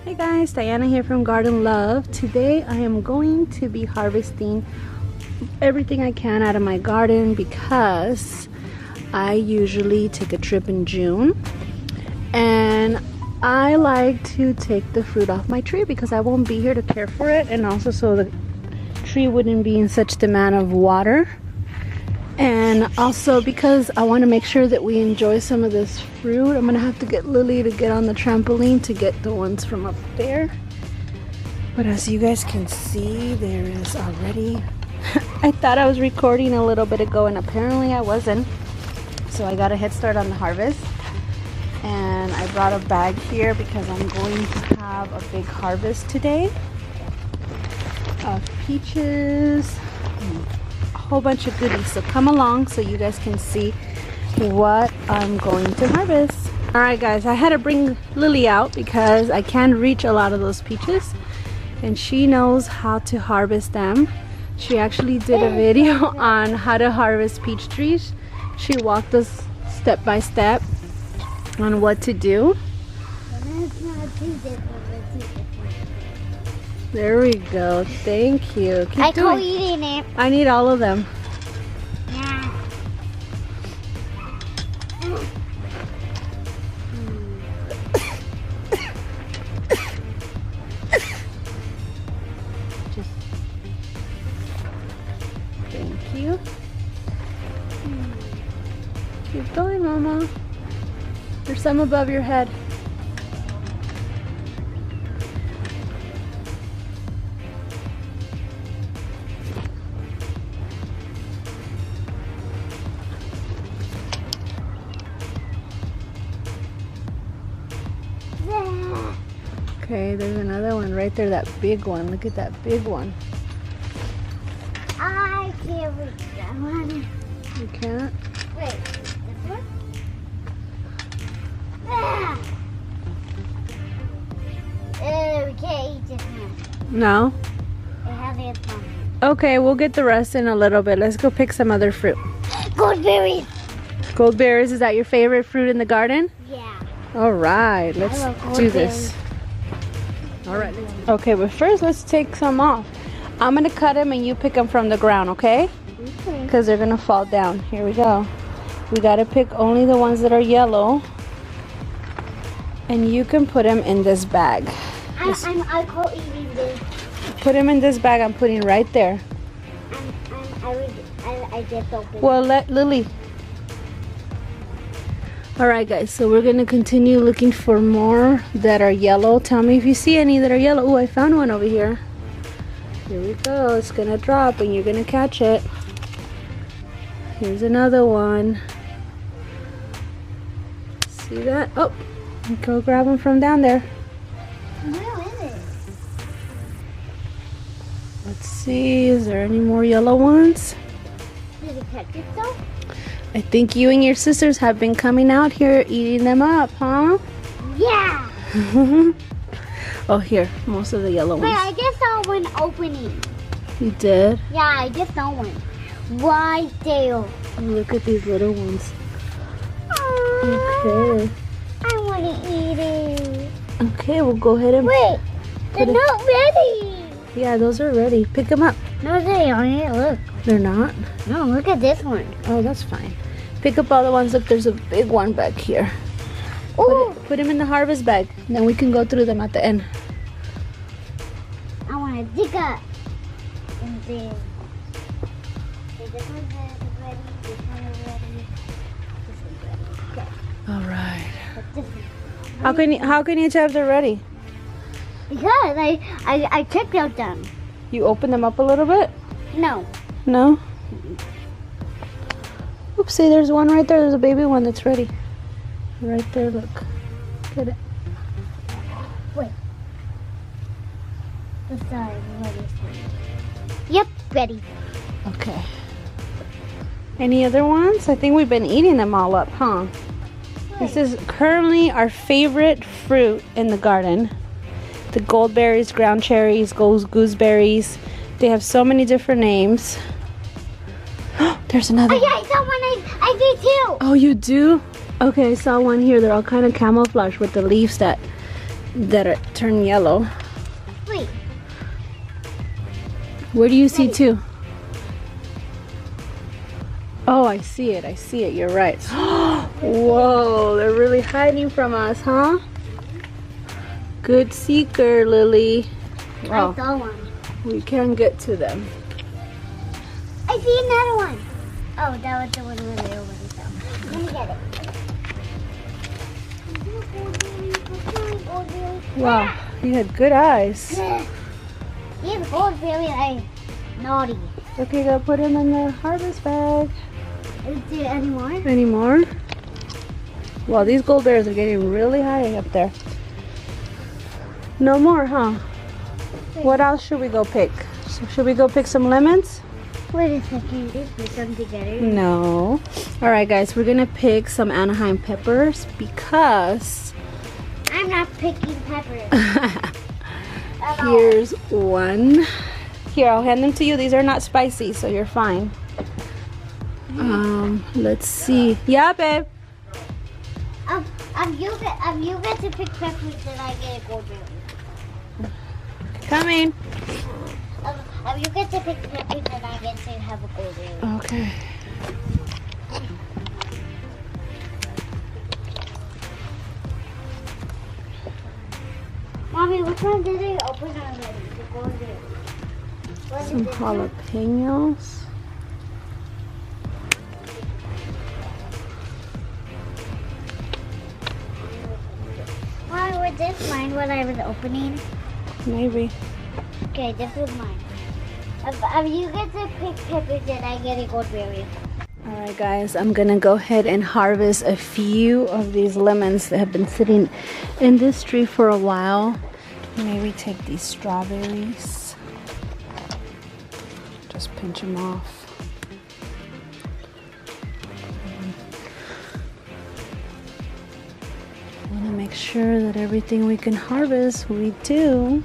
Hey guys, Diana here from Garden Love. Today I am going to be harvesting everything I can out of my garden because I usually take a trip in June and I like to take the fruit off my tree because I won't be here to care for it, and also so the tree wouldn't be in such demand of water, and also because I want to make sure that we enjoy some of this fruit. I'm gonna have to get Lily to get on the trampoline to get the ones from up there. But as you guys can see, there is already I thought I was recording a little bit ago and apparently I wasn't, so I got a head start on the harvest. And I brought a bag here because I'm going to have a big harvest today of peaches, a whole bunch of goodies. So come along so you guys can see what I'm going to harvest. Alright guys, I had to bring Lily out because I can't reach a lot of those peaches and she knows how to harvest them. She actually did a video on how to harvest peach trees. She walked us step by step on what to do. There we go. Thank you. Keep doing. Eating it. I need all of them. Yeah. Thank you. Keep going, Mama. There's some above your head. Okay, there's another one right there, that big one. Look at that big one. I can't reach that one. You can't? Wait, this one? Ah! We can't eat this one. No? It has ants on it. Okay, we'll get the rest in a little bit. Let's go pick some other fruit. Goldberries! Goldberries, is that your favorite fruit in the garden? Yeah. All right, let's do this. All right. Okay, but first let's take some off. I'm gonna cut them and you pick them from the ground, okay? Okay. Because they're gonna fall down. Here we go. We gotta pick only the ones that are yellow. And you can put them in this bag. I call eating this. Put them in this bag I'm putting right there. I just opened. Well, let Lily. Alright guys, so we're gonna continue looking for more that are yellow. Tell me if you see any that are yellow. Oh, I found one over here. Here we go. It's gonna drop and you're gonna catch it. Here's another one. See that? Oh, go grab them from down there. Where is it? Let's see, is there any more yellow ones? Did it catch it though? I think you and your sisters have been coming out here eating them up, huh? Yeah! Oh, here, most of the yellow Wait, ones. I just saw one opening. You did? Yeah, I just saw one. Right there. Look at these little ones. Aww, Okay. I want to eat it. Okay, we'll go ahead and... Wait, they're Put it- not ready. Yeah, those are ready. Pick them up. No, they aren't. Look. They're not? No, look at this one. Oh, that's fine. Pick up all the ones. Look, there's a big one back here. Oh, Put them in the harvest bag. Then we can go through them at the end. I want to dig up. And then. Okay, this one's ready. This one is ready. This one's ready. Okay. All right. But this one. How can you tell if they're ready? Because I checked out them. You open them up a little bit? No. No? Oopsie, there's one right there. There's a baby one that's ready. Right there, look. Get it. Wait. The side. Ready. Yep, ready. Okay. Any other ones? I think we've been eating them all up, huh? This is currently our favorite fruit in the garden. The goldberries, ground cherries, gooseberries. They have so many different names. There's another Oh yeah, one. I saw one. I did too. Oh, you do? Okay, I saw one here. They're all kind of camouflage with the leaves that that turn yellow. Wait. Where do you see two? Oh, I see it. I see it. You're right. Whoa, they're really hiding from us, huh? Good seeker, Lily. Wow. I saw one. We can get to them. I see another one. Oh, that was the one where they already found. Let me get it. Wow, you had good eyes. These goldberries are naughty. Okay, go put them in the harvest bag. Is there any more? Any more? Wow, these gold bears are getting really high up there. No more, huh? What else should we go pick? So should we go pick some lemons? Wait a second, did we come together? No. All right, guys, we're gonna pick some Anaheim peppers because I'm not picking peppers. here's one. Here, I'll hand them to you. These are not spicy, so you're fine. Let's see. Yeah, babe. You get to pick peppers, then I get a goldberry. Coming. You get to pick peppers, and I get to have a goldberry. Okay. Mommy, which one did they open already? The goldberry. Some jalapenos. Mommy, was this mine what I was opening? Maybe. Okay, this is mine. If you get to pick peppers, then I get a goldberry. All right, guys, I'm gonna go ahead and harvest a few of these lemons that have been sitting in this tree for a while. Maybe take these strawberries. Just pinch them off. I want to make sure that everything we can harvest, we do.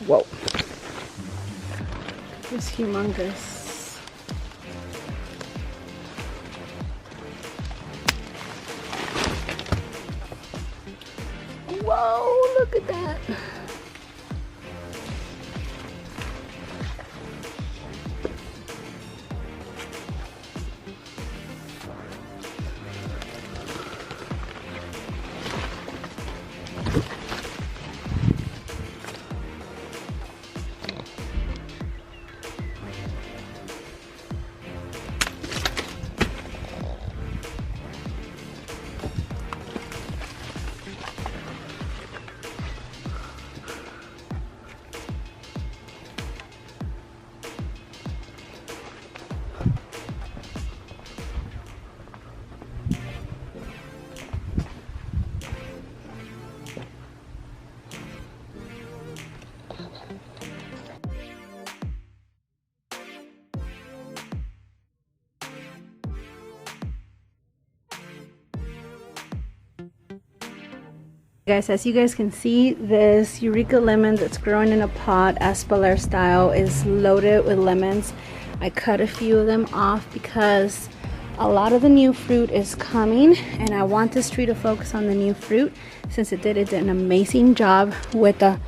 Whoa. It's humongous. Whoa, look at that. Guys, as you guys can see, this Eureka lemon that's growing in a pot, Aspelar style, is loaded with lemons. I cut a few of them off because a lot of the new fruit is coming and I want this tree to focus on the new fruit since it did an amazing job with the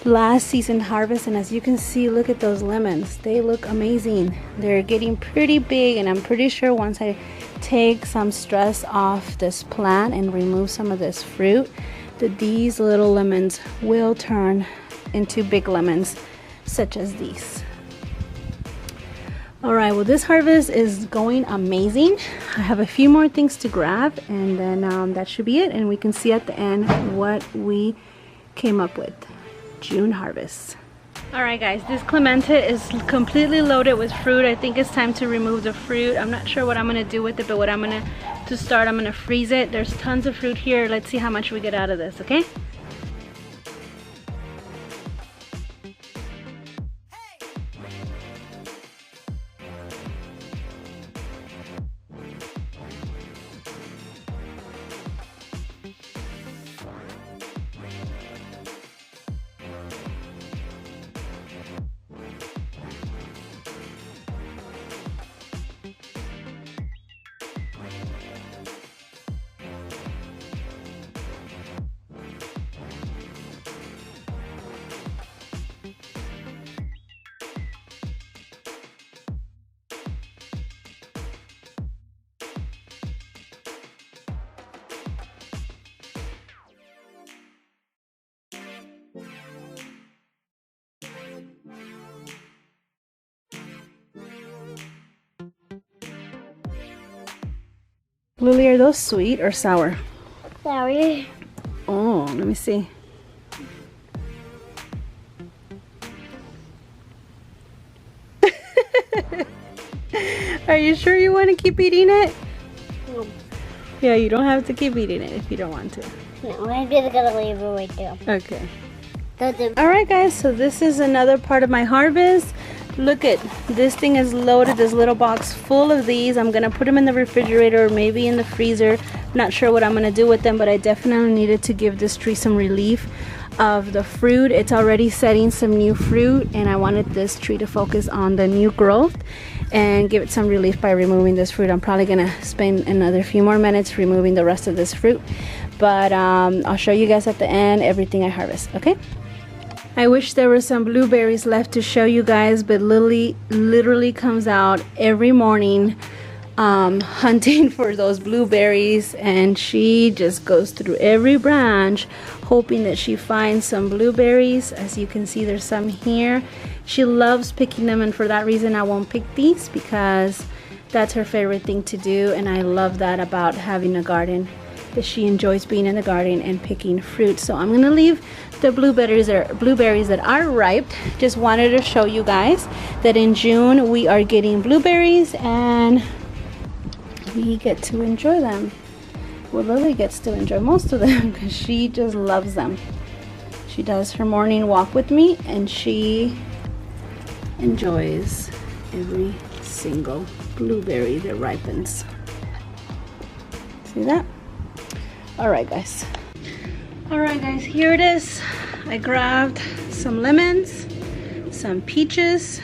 last season harvest. And as you can see, look at those lemons. They look amazing. They're getting pretty big, and I'm pretty sure once I take some stress off this plant and remove some of this fruit, that these little lemons will turn into big lemons such as these. All right, well, this harvest is going amazing. I have a few more things to grab, and then that should be it, and we can see at the end what we came up with. June harvest. All right, guys, this Clementine is completely loaded with fruit. I think it's time to remove the fruit. I'm not sure what I'm gonna do with it, but what I'm gonna freeze it. There's tons of fruit here. Let's see how much we get out of this, okay? Lily, are those sweet or sour? Sour. Oh, let me see. Are you sure you want to keep eating it? No. Yeah, you don't have to keep eating it if you don't want to. No, I'm just gonna leave it right there. Okay. The Alright guys, so this is another part of my harvest. Look at this thing is loaded, this little box full of these. I'm gonna put them in the refrigerator or maybe in the freezer. Not sure what I'm gonna do with them, but I definitely needed to give this tree some relief of the fruit. It's already setting some new fruit, and I wanted this tree to focus on the new growth and give it some relief by removing this fruit. I'm probably gonna spend another few more minutes removing the rest of this fruit, but I'll show you guys at the end everything I harvest. Okay, I wish there were some blueberries left to show you guys, but Lily literally comes out every morning hunting for those blueberries, and she just goes through every branch hoping that she finds some blueberries. As you can see, there's some here. She loves picking them, and for that reason I won't pick these because that's her favorite thing to do, and I love that about having a garden, that she enjoys being in the garden and picking fruit. So I'm gonna leave the blueberries that are ripe. Just wanted to show you guys that in June we are getting blueberries and we get to enjoy them. Well, Lily gets to enjoy most of them because she just loves them. She does her morning walk with me and she enjoys every single blueberry that ripens. See that? Alright guys, here it is. I grabbed some lemons, some peaches,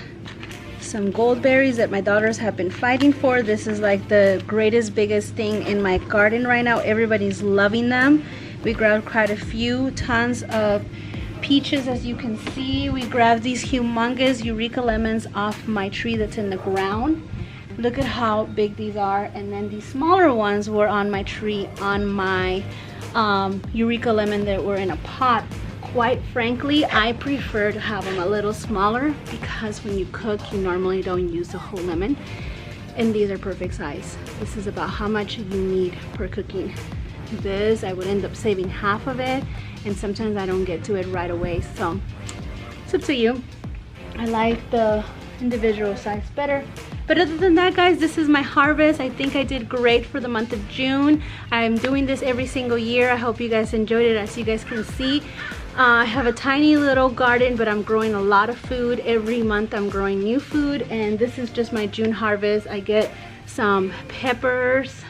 some goldberries that my daughters have been fighting for. This is like the greatest, biggest thing in my garden right now. Everybody's loving them. We grabbed quite a few tons of peaches. As you can see, we grabbed these humongous Eureka lemons off my tree that's in the ground. Look at how big these are. And then these smaller ones were on my tree on my Eureka lemon that were in a pot. Quite frankly, I prefer to have them a little smaller because when you cook, you normally don't use the whole lemon. And these are perfect size. This is about how much you need per cooking. This, I would end up saving half of it, and sometimes I don't get to it right away. So it's up to you. I like the individual size better. But other than that, guys, this is my harvest. I think I did great for the month of June. I'm doing this every single year. I hope you guys enjoyed it. As you guys can see, I have a tiny little garden, but I'm growing a lot of food. Every month I'm growing new food, and this is just my June harvest. I get some peppers.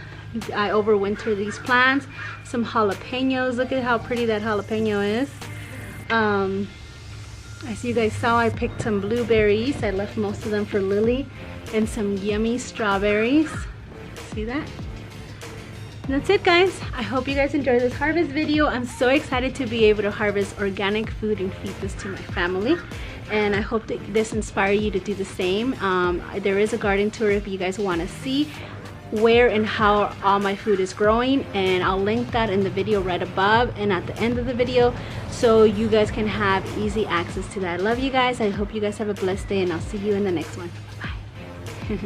I overwinter these plants. Some jalapenos. Look at how pretty that jalapeno is. As you guys saw, I picked some blueberries. I left most of them for Lily. And some yummy strawberries. See that? And that's it, guys. I hope you guys enjoyed this harvest video. I'm so excited to be able to harvest organic food and feed this to my family. And I hope that this inspires you to do the same. There is a garden tour if you guys want to see where and how all my food is growing, and I'll link that in the video right above and at the end of the video so you guys can have easy access to that. I love you guys. I hope you guys have a blessed day, and I'll see you in the next one. Bye.